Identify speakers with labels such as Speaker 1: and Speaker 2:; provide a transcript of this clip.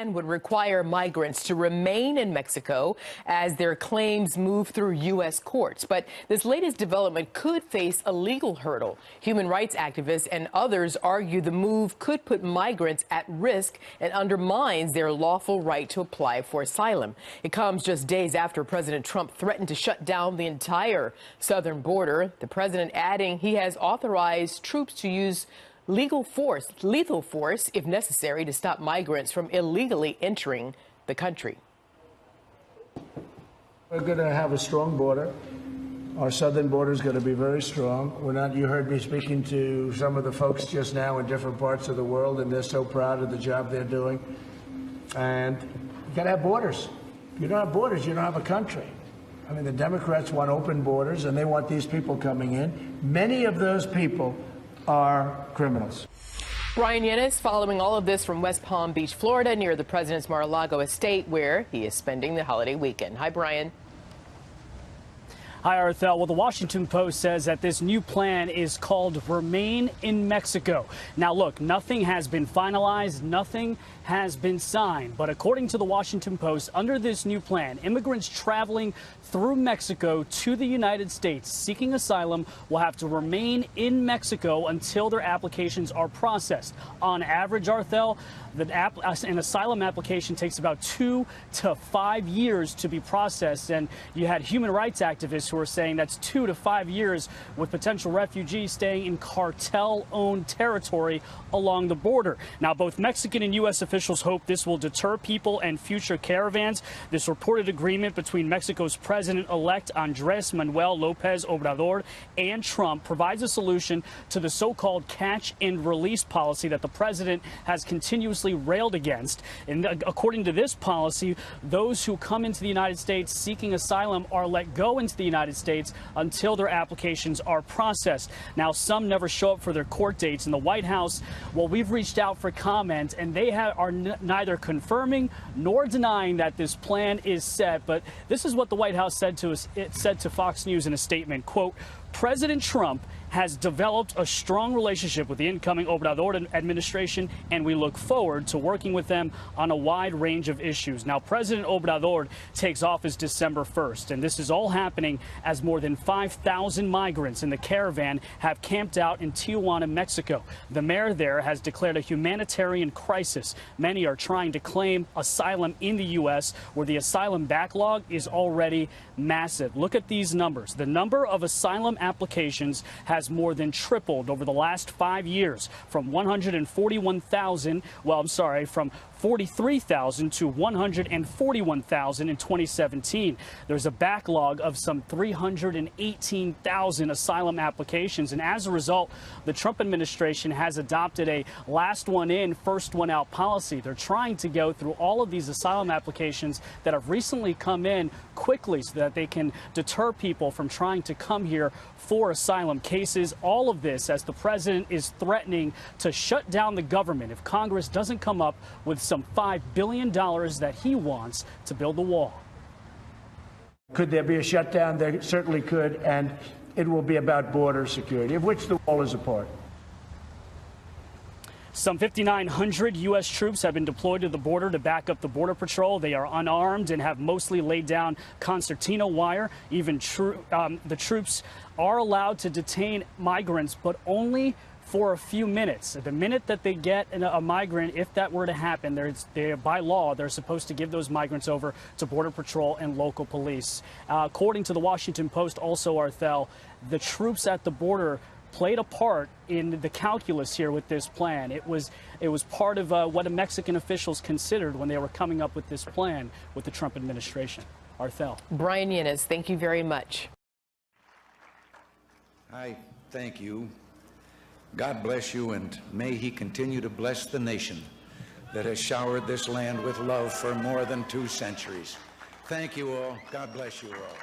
Speaker 1: plan would require migrants to remain in Mexico as their claims move through U.S. courts. But this latest development could face a legal hurdle. Human rights activists and others argue the move could put migrants at risk and undermines their lawful right to apply for asylum. It comes just days after President Trump threatened to shut down the entire southern border. The president adding he has authorized troops to use lethal force, if necessary, to stop migrants from illegally entering the country.
Speaker 2: We're going to have a strong border. Our southern border is going to be very strong. You heard me speaking to some of the folks just now in different parts of the world, and they're so proud of the job they're doing. And you got to have borders. If you don't have borders, you don't have a country. I mean, the Democrats want open borders, and they want these people coming in. Many of those people are criminals.
Speaker 1: Brian Yanis following all of this from West Palm Beach, Florida, near the president's Mar-a-Lago estate, where he is spending the holiday weekend. Hi, Brian.
Speaker 3: Hi, Arthel. Well, the Washington Post says that this new plan is called Remain in Mexico. Now, look, nothing has been finalized, nothing has been signed. But according to the Washington Post, under this new plan, immigrants traveling through Mexico to the United States seeking asylum will have to remain in Mexico until their applications are processed. On average, Arthel, an asylum application takes about 2 to 5 years to be processed. And you had human rights activists who are saying that's 2 to 5 years with potential refugees staying in cartel-owned territory along the border. Now, both Mexican and U.S. officials hope this will deter people and future caravans. This reported agreement between Mexico's President-elect Andrés Manuel López Obrador and Trump provides a solution to the so-called catch and release policy that the president has continuously railed against. And according to this policy, those who come into the United States seeking asylum are let go into the United States until their applications are processed. Now, some never show up for their court dates. In the White House, well, we've reached out for comment, and they are neither confirming nor denying that this plan is set. But this is what the White House said to us. It said to Fox News in a statement, quote, President Trump has developed a strong relationship with the incoming Obrador administration, and we look forward to working with them on a wide range of issues. Now, President Obrador takes office December 1st, and this is all happening as more than 5,000 migrants in the caravan have camped out in Tijuana, Mexico. The mayor there has declared a humanitarian crisis. Many are trying to claim asylum in the U.S., where the asylum backlog is already massive. Look at these numbers. The number of asylum applications has more than tripled over the last 5 years, from 141,000, from 43,000 to 141,000 in 2017. There's a backlog of some 318,000 asylum applications. And as a result, the Trump administration has adopted a last one in, first one out policy. They're trying to go through all of these asylum applications that have recently come in quickly so that they can deter people from trying to come here for asylum cases. All of this as the president is threatening to shut down the government if Congress doesn't come up with some $5 billion that he wants to build the wall.
Speaker 2: Could there be a shutdown? There certainly could, and it will be about border security, of which the wall is a part.
Speaker 3: Some 5,900 U.S. troops have been deployed to the border to back up the Border Patrol. They are unarmed and have mostly laid down concertina wire. Even the troops are allowed to detain migrants, but only for a few minutes. The minute that they get a migrant, if that were to happen, by law, they're supposed to give those migrants over to Border Patrol and local police. According to the Washington Post, also, Arthel, the troops at the border played a part in the calculus here with this plan. It was part of what Mexican officials considered when they were coming up with this plan with the Trump administration. Arthel.
Speaker 1: Brian Yanis, thank you very much.
Speaker 4: I thank you. God bless you, and may he continue to bless the nation that has showered this land with love for more than 2 centuries. Thank you all. God bless you all.